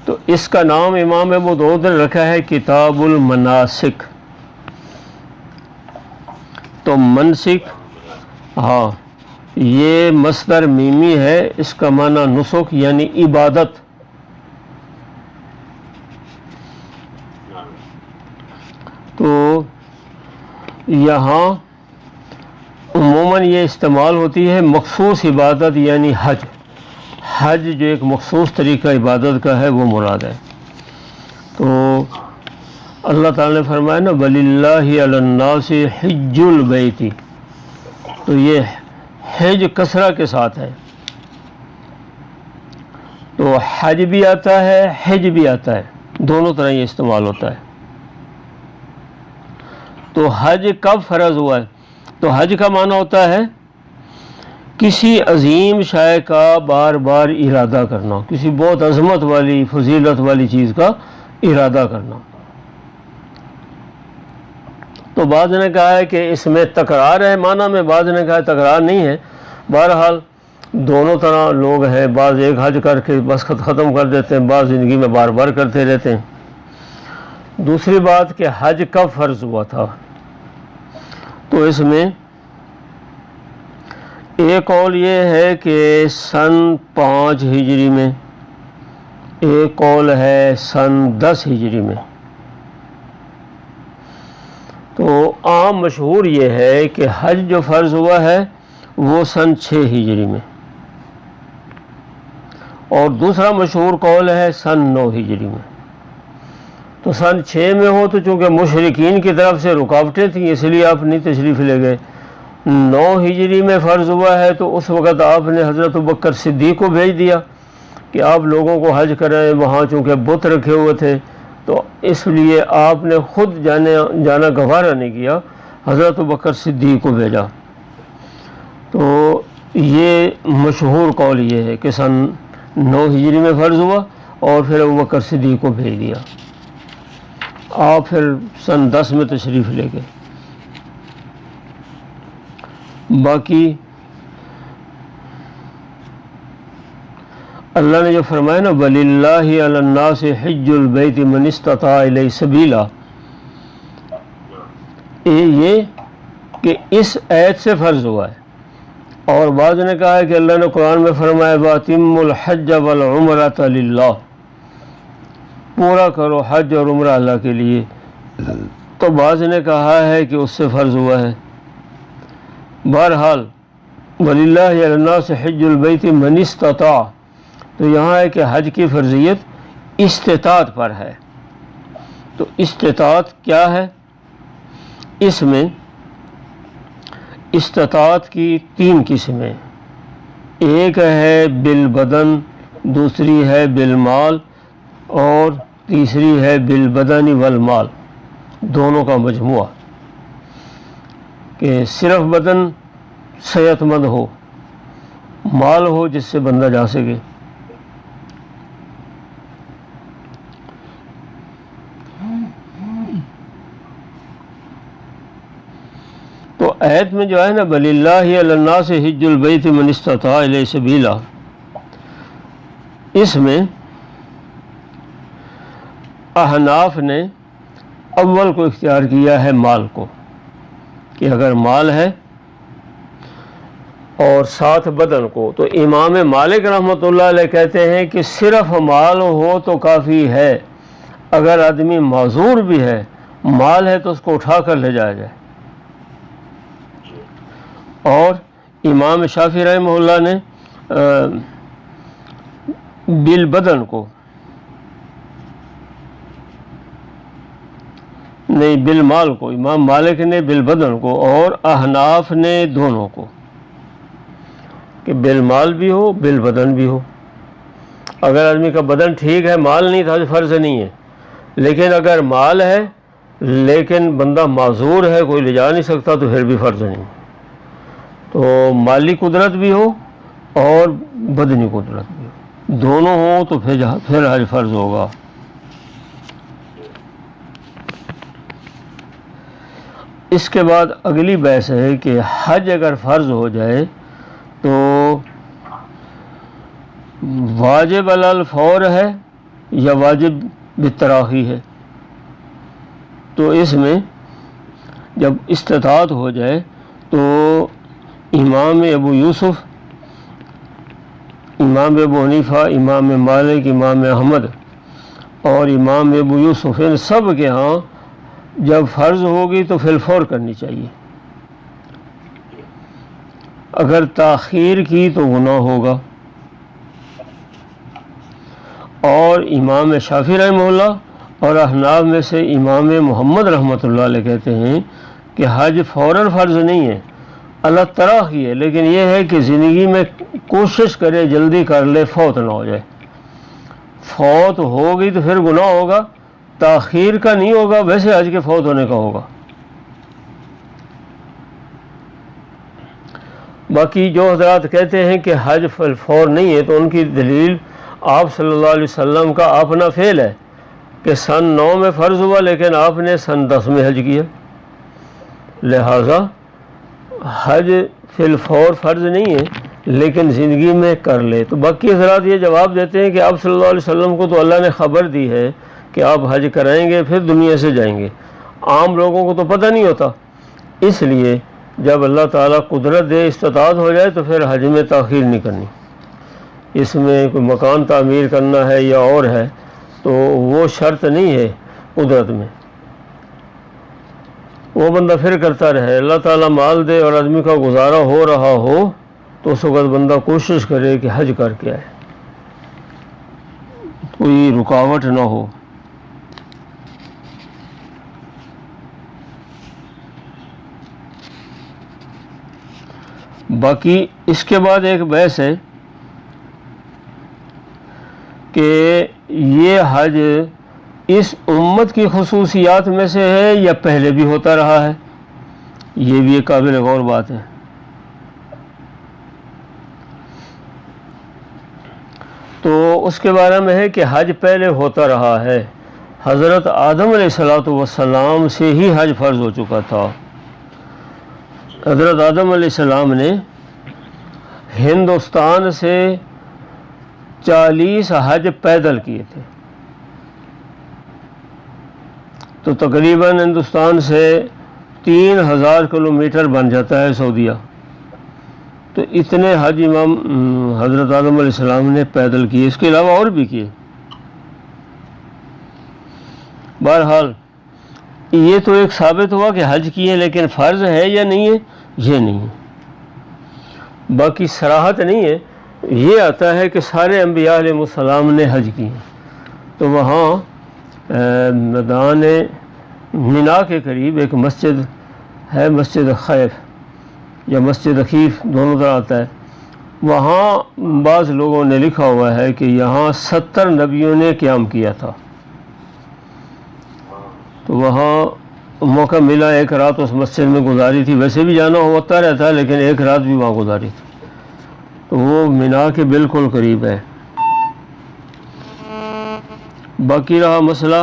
تو اس کا نام امام ابو داؤد نے رکھا ہے کتاب المناسک. تو منسک ہاں یہ مصدر میمی ہے، اس کا معنی نسک یعنی عبادت. تو یہاں عموماً یہ استعمال ہوتی ہے مخصوص عبادت یعنی حج. حج جو ایک مخصوص طریقہ عبادت کا ہے وہ مراد ہے. تو اللہ تعالیٰ نے فرمایا نا وَلِلَّهِ عَلَى النَّاسِ حِجُّ الْبَيْتِ، تو یہ حج کسرہ کے ساتھ ہے. تو حج بھی آتا ہے حج بھی آتا ہے، دونوں طرح یہ استعمال ہوتا ہے. تو حج کب فرض ہوا ہے؟ تو حج کا معنی ہوتا ہے کسی عظیم شے کا بار بار ارادہ کرنا، کسی بہت عظمت والی فضیلت والی چیز کا ارادہ کرنا. تو بعض نے کہا ہے کہ اس میں تکرار ہے معنی میں، بعض نے کہا ہے تکرار نہیں ہے. بہرحال دونوں طرح لوگ ہیں، بعض ایک حج کر کے بس ختم کر دیتے ہیں، بعض زندگی میں بار بار کرتے رہتے ہیں. دوسری بات کہ حج کب فرض ہوا تھا، تو اس میں ایک قول یہ ہے کہ سن 5 ہجری میں، ایک قول ہے سن 10 ہجری میں. تو عام مشہور یہ ہے کہ حج جو فرض ہوا ہے وہ سن 6 ہجری میں، اور دوسرا مشہور قول ہے سن 9 ہجری میں. تو سن 6 میں ہو تو چونکہ مشرکین کی طرف سے رکاوٹیں تھیں اس لیے آپ نہیں تشریف لے گئے. 9 ہجری میں فرض ہوا ہے تو اس وقت آپ نے حضرت ابوبکر صدیق کو بھیج دیا کہ آپ لوگوں کو حج کرائیں. وہاں چونکہ بت رکھے ہوئے تھے تو اس لیے آپ نے خود جانا گوارا نہیں کیا، حضرت ابوبکر صدیق کو بھیجا. تو یہ مشہور قول یہ ہے کہ سن 9 ہجری میں فرض ہوا اور پھر ابوبکر صدیق کو بھیج دیا. آپ پھر سن 10 میں تشریف لے گئے. باقی اللہ نے جو فرمایا نا وَلِلَّهِ عَلَى النَّاسِ حِجُّ الْبَيْتِ مَنِ اسْتَطَاعَ إِلَيْهِ سَبِيلًا، یہ کہ اس آیت سے فرض ہوا ہے. اور بعض نے کہا ہے کہ اللہ نے قرآن میں فرمایا وَأَتِمُّوا الْحَجَّ وَالْعُمْرَةَ لِلَّهِ، پورا کرو حج اور عمرہ اللہ کے لیے. تو بعض نے کہا ہے کہ اس سے فرض ہوا ہے. بہرحال وَلِلَّهِ عَلَى النَّاسِ حِجُّ الْبَيْتِ مَنِ اسْتَطَاعَ، تو یہاں ہے کہ حج کی فرضیت استطاعت پر ہے. تو استطاعت کیا ہے؟ اس میں استطاعت کی 3 قسمیں، ایک ہے بالبدن، دوسری ہے بالمال، اور تیسری ہے بالبدن والمال، دونوں کا مجموعہ. کہ صرف بدن صحت مند ہو، مال ہو جس سے بندہ جا سکے. تو آیت میں جو ہے نا وَلِلَّهِ عَلَى النَّاسِ حِجُّ الْبَيْتِ مَنِ اسْتَطَاعَ إِلَيْهِ سَبِيلًا، اس میں احناف نے اول کو اختیار کیا ہے مال کو، کہ اگر مال ہے اور ساتھ بدن کو. تو امام مالک رحمۃ اللہ علیہ کہتے ہیں کہ صرف مال ہو تو کافی ہے، اگر آدمی معذور بھی ہے مال ہے تو اس کو اٹھا کر لے جایا جائے. اور امام شافعی رحمہ اللہ نے بالبدن کو نہیں بالمال کو، امام مالک نے بالبدن کو اور احناف نے دونوں کو، کہ بالمال بھی ہو بالبدن بھی ہو. اگر آدمی کا بدن ٹھیک ہے مال نہیں تھا تو فرض نہیں ہے، لیکن اگر مال ہے لیکن بندہ معذور ہے کوئی لے جا نہیں سکتا تو پھر بھی فرض نہیں. تو مالی قدرت بھی ہو اور بدنی قدرت بھی ہو، دونوں ہوں تو پھر حج فرض ہوگا. اس کے بعد اگلی بحث ہے کہ حج اگر فرض ہو جائے تو واجب علی الفور ہے یا واجب بالتراخی ہے. تو اس میں جب استطاعت ہو جائے تو امام ابو یوسف، امام ابو حنیفہ، امام مالک، امام احمد اور امام ابو یوسف، ان سب کے ہاں جب فرض ہوگی تو فی الفور کرنی چاہیے. اگر تاخیر کی تو گناہ ہوگا. اور امام شافعی رحمہ اللہ اور احناف میں سے امام محمد رحمۃ اللہ علیہ کہتے ہیں کہ حج فوراً فرض نہیں ہے، اللہ تراخی ہے، لیکن یہ ہے کہ زندگی میں کوشش کرے جلدی کر لے، فوت نہ ہو جائے. فوت ہوگی تو پھر گناہ ہوگا، تاخیر کا نہیں ہوگا، ویسے حج کے فوت ہونے کا ہوگا. باقی جو حضرات کہتے ہیں کہ حج فور نہیں ہے تو ان کی دلیل آپ صلی اللہ علیہ وسلم کا اپنا فعل ہے کہ سن 9 میں فرض ہوا لیکن آپ نے سن 10 میں حج کیا، لہذا حج فی الفور فرض نہیں ہے لیکن زندگی میں کر لے. تو باقی حضرات یہ جواب دیتے ہیں کہ آپ صلی اللہ علیہ وسلم کو تو اللہ نے خبر دی ہے کہ آپ حج کرائیں گے پھر دنیا سے جائیں گے، عام لوگوں کو تو پتہ نہیں ہوتا. اس لیے جب اللہ تعالیٰ قدرت دے، استطاعت ہو جائے تو پھر حج میں تاخیر نہیں کرنی. اس میں کوئی مکان تعمیر کرنا ہے یا اور ہے تو وہ شرط نہیں ہے قدرت میں، وہ بندہ پھر کرتا رہے. اللہ تعالیٰ مال دے اور آدمی کا گزارا ہو رہا ہو تو اس وقت بندہ کوشش کرے کہ حج کر کے آئے، کوئی رکاوٹ نہ ہو. باقی اس کے بعد ایک بحث ہے کہ یہ حج اس امت کی خصوصیات میں سے ہے یا پہلے بھی ہوتا رہا ہے، یہ بھی ایک قابل غور بات ہے. تو اس کے بارے میں ہے کہ حج پہلے ہوتا رہا ہے، حضرت آدم علیہ الصلوۃ والسلام سے ہی حج فرض ہو چکا تھا. حضرت آدم علیہ السلام نے ہندوستان سے 40 حج پیدل کیے تھے. تو تقریباً ہندوستان سے 3000 کلومیٹر بن جاتا ہے سعودیہ. تو اتنے حج امام حضرت آدم علیہ السلام نے پیدل کیے، اس کے علاوہ اور بھی کیے. بہرحال یہ تو ایک ثابت ہوا کہ حج کیے، لیکن فرض ہے یا نہیں ہے یہ نہیں ہے. باقی صراحت نہیں ہے. یہ آتا ہے کہ سارے انبیاء علیہ السلام نے حج کیے. تو وہاں میدان منا کے قریب ایک مسجد ہے، مسجد خیف یا مسجد خیف دونوں طرح آتا ہے. وہاں بعض لوگوں نے لکھا ہوا ہے کہ یہاں 70 نبیوں نے قیام کیا تھا. تو وہاں موقع ملا، ایک رات اس مسجد میں گزاری تھی. ویسے بھی جانا ہوتا رہتا ہے لیکن ایک رات بھی وہاں گزاری تھی. تو وہ منا کے بالکل قریب ہے. باقی رہا مسئلہ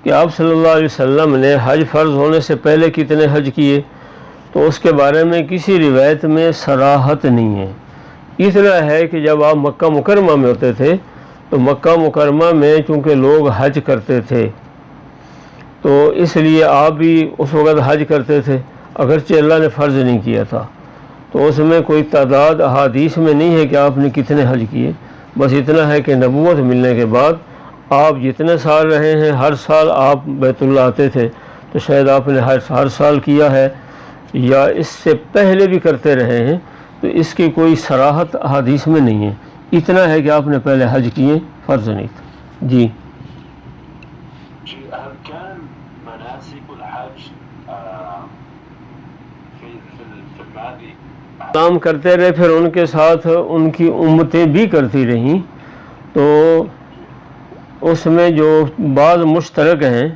کہ آپ صلی اللہ علیہ وسلم نے حج فرض ہونے سے پہلے کتنے حج کیے، تو اس کے بارے میں کسی روایت میں صراحت نہیں ہے. اتنا ہے کہ جب آپ مکہ مکرمہ میں ہوتے تھے تو مکہ مکرمہ میں چونکہ لوگ حج کرتے تھے تو اس لیے آپ بھی اس وقت حج کرتے تھے، اگرچہ اللہ نے فرض نہیں کیا تھا. تو اس میں کوئی تعداد احادیث میں نہیں ہے کہ آپ نے کتنے حج کیے. بس اتنا ہے کہ نبوت ملنے کے بعد آپ جتنے سال رہے ہیں ہر سال آپ بیت اللہ آتے تھے. تو شاید آپ نے ہر سال کیا ہے یا اس سے پہلے بھی کرتے رہے ہیں، تو اس کی کوئی صراحت احادیث میں نہیں ہے. اتنا ہے کہ آپ نے پہلے حج کیے، فرض نہیں تھا. جی أركان مناسك الحج في الماضي کام کرتے رہے، پھر ان کے ساتھ ان کی امتیں بھی کرتی رہیں. تو اس میں جو بعض مشترک ہیں،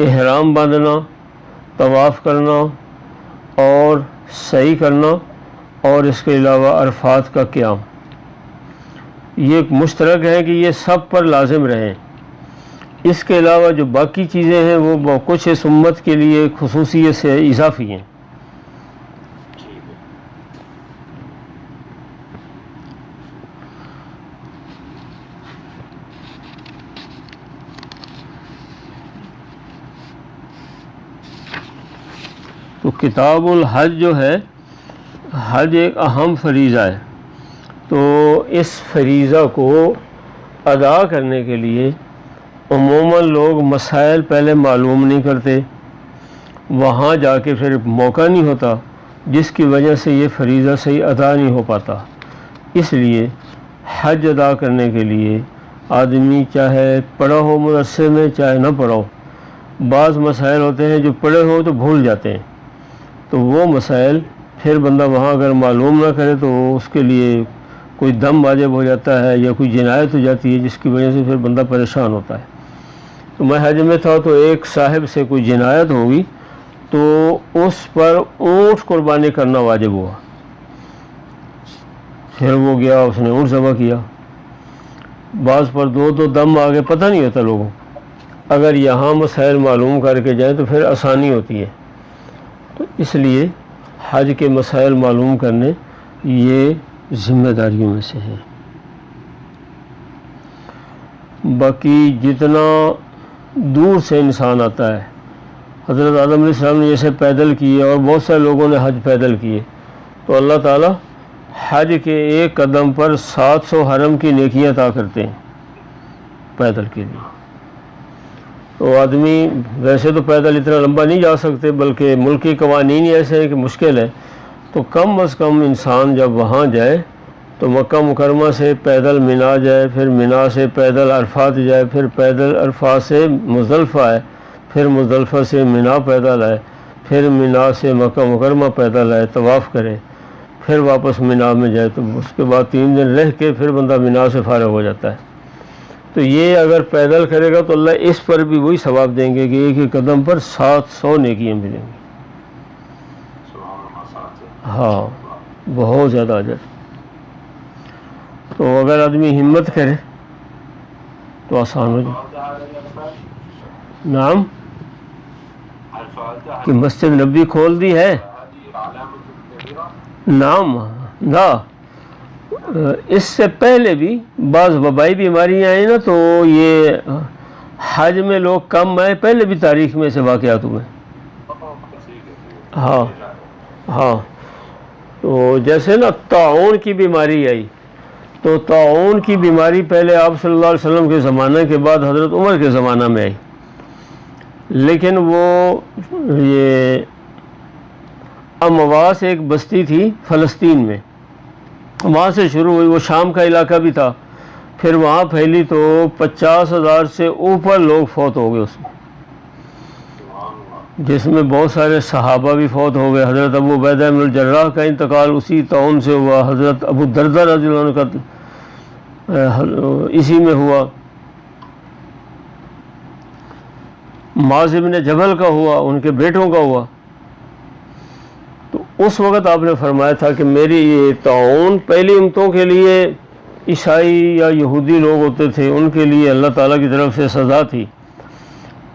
احرام باندھنا، طواف کرنا اور سعی کرنا، اور اس کے علاوہ عرفات کا قیام، یہ ایک مشترک ہے کہ یہ سب پر لازم رہیں. اس کے علاوہ جو باقی چیزیں ہیں وہ کچھ اس امت کے لیے خصوصیت سے اضافی ہیں. کتاب الحج جو ہے، حج ایک اہم فریضہ ہے، تو اس فریضہ کو ادا کرنے کے لیے عموماً لوگ مسائل پہلے معلوم نہیں کرتے، وہاں جا کے پھر موقع نہیں ہوتا، جس کی وجہ سے یہ فریضہ صحیح ادا نہیں ہو پاتا۔ اس لیے حج ادا کرنے کے لیے آدمی چاہے پڑھا ہو مدرسے میں چاہے نہ پڑھا ہو، بعض مسائل ہوتے ہیں جو پڑھے ہو تو بھول جاتے ہیں، تو وہ مسائل پھر بندہ وہاں اگر معلوم نہ کرے تو اس کے لیے کوئی دم واجب ہو جاتا ہے یا کوئی جنایت ہو جاتی ہے، جس کی وجہ سے پھر بندہ پریشان ہوتا ہے۔ تو میں حج میں تھا تو ایک صاحب سے کوئی جنایت ہوگی تو اس پر اونٹ قربانی کرنا واجب ہوا، پھر وہ گیا اس نے اونٹ ذبح کیا، بعض پر دو دم آگے پتہ نہیں ہوتا لوگوں کو، اگر یہاں مسائل معلوم کر کے جائیں تو پھر آسانی ہوتی ہے۔ تو اس لیے حج کے مسائل معلوم کرنے یہ ذمہ داریوں میں سے ہے۔ باقی جتنا دور سے انسان آتا ہے، حضرت آدم علیہ السلام نے جیسے پیدل کیے اور بہت سارے لوگوں نے حج پیدل کیے، تو اللہ تعالیٰ حج کے ایک قدم پر 700 حرم کی نیکیاں عطا کرتے ہیں پیدل کے لیے۔ تو آدمی ویسے تو پیدل اتنا لمبا نہیں جا سکتے، بلکہ ملکی قوانین ہی ایسے ہیں کہ مشکل ہے، تو کم از کم انسان جب وہاں جائے تو مکہ مکرمہ سے پیدل منا جائے، پھر منا سے پیدل عرفات جائے، پھر پیدل عرفات سے مزدلفہ آئے، پھر مزدلفہ سے منا پیدل آئے، پھر منا سے مکہ مکرمہ پیدل آئے، طواف کرے، پھر واپس منا میں جائے، تو اس کے بعد 3 دن رہ کے پھر بندہ منا سے فارغ ہو جاتا ہے۔ تو یہ اگر پیدل کرے گا تو اللہ اس پر بھی وہی ثواب دیں گے کہ ایک ایک قدم پر 700 نیکیاں ملیں گی۔ ہاں، بہت زیادہ اجر۔ تو اگر آدمی ہمت کرے تو آسان ہو جائے۔ نام کہ مسجد نبی کھول دی ہے، نام نہ، اس سے پہلے بھی بعض وبائی بیماریاں آئیں نا، تو یہ حج میں لوگ کم آئے، پہلے بھی تاریخ میں سے واقعات ہوئے۔ ہاں ہاں، تو جیسے نا طاعون کی بیماری آئی، تو طاعون کی بیماری پہلے آپ صلی اللہ علیہ وسلم کے زمانے کے بعد حضرت عمر کے زمانہ میں آئی، لیکن وہ یہ امواس ایک بستی تھی فلسطین میں، وہاں سے شروع ہوئی، وہ شام کا علاقہ بھی تھا، پھر وہاں پھیلی تو 50,000 سے اوپر لوگ فوت ہو گئے اس میں، جس میں بہت سارے صحابہ بھی فوت ہو گئے۔ حضرت ابو عبیدہ بن الجراح کا انتقال اسی طاعون سے ہوا، حضرت ابو دردہ رضی اللہ عنہ کا اسی میں ہوا، معاذ بن جبل کا ہوا، ان کے بیٹوں کا ہوا۔ تو اس وقت آپ نے فرمایا تھا کہ میری یہ طاعون پہلی امتوں کے لیے عیسائی یا یہودی لوگ ہوتے تھے، ان کے لیے اللہ تعالیٰ کی طرف سے سزا تھی،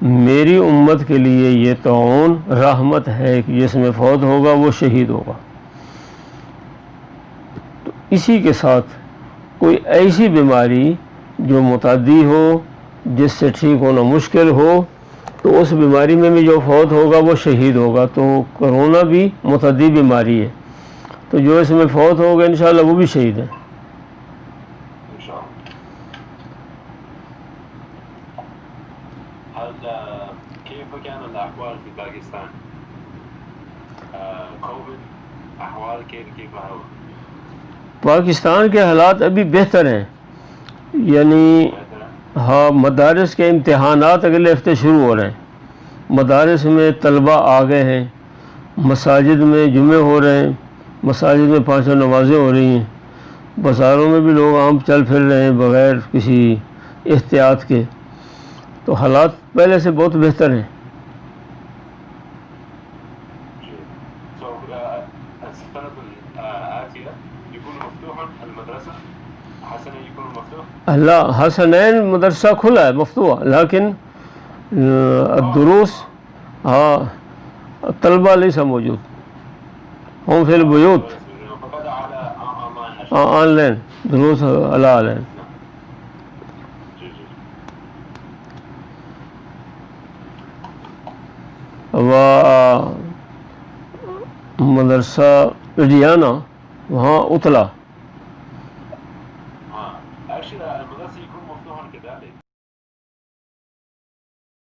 میری امت کے لیے یہ طاعون رحمت ہے کہ جس میں فوت ہوگا وہ شہید ہوگا۔ تو اسی کے ساتھ کوئی ایسی بیماری جو متعدی ہو، جس سے ٹھیک ہونا مشکل ہو، تو اس بیماری میں بھی جو فوت ہوگا وہ شہید ہوگا۔ تو کرونا بھی متعدی بیماری ہے، تو جو اس میں فوت ہوگا انشاءاللہ وہ بھی شہید ہے۔ كيف كان الأحوال في باكستان؟ كوفيد أحوال كيف هو؟ پاکستان کے حالات ابھی بہتر ہیں، یعنی ہاں، مدارس کے امتحانات اگلے ہفتے شروع ہو رہے ہیں، مدارس میں طلبہ آ گئے ہیں، مساجد میں جمعے ہو رہے ہیں، مساجد میں 5 نمازیں ہو رہی ہیں، بازاروں میں بھی لوگ عام چل پھر رہے ہیں بغیر کسی احتیاط کے، تو حالات پہلے سے بہت بہتر ہیں۔ اللہ حسنین مدرسہ کھلا ہے مفتوح، لیکن الدروس طلبہ ليس موجود، هم في البيوت آن لائن دروس على آن لائن۔ مدرسہ لدھیانہ وہاں اتلا. actually المدرسة يكون مفتوحا كذلك.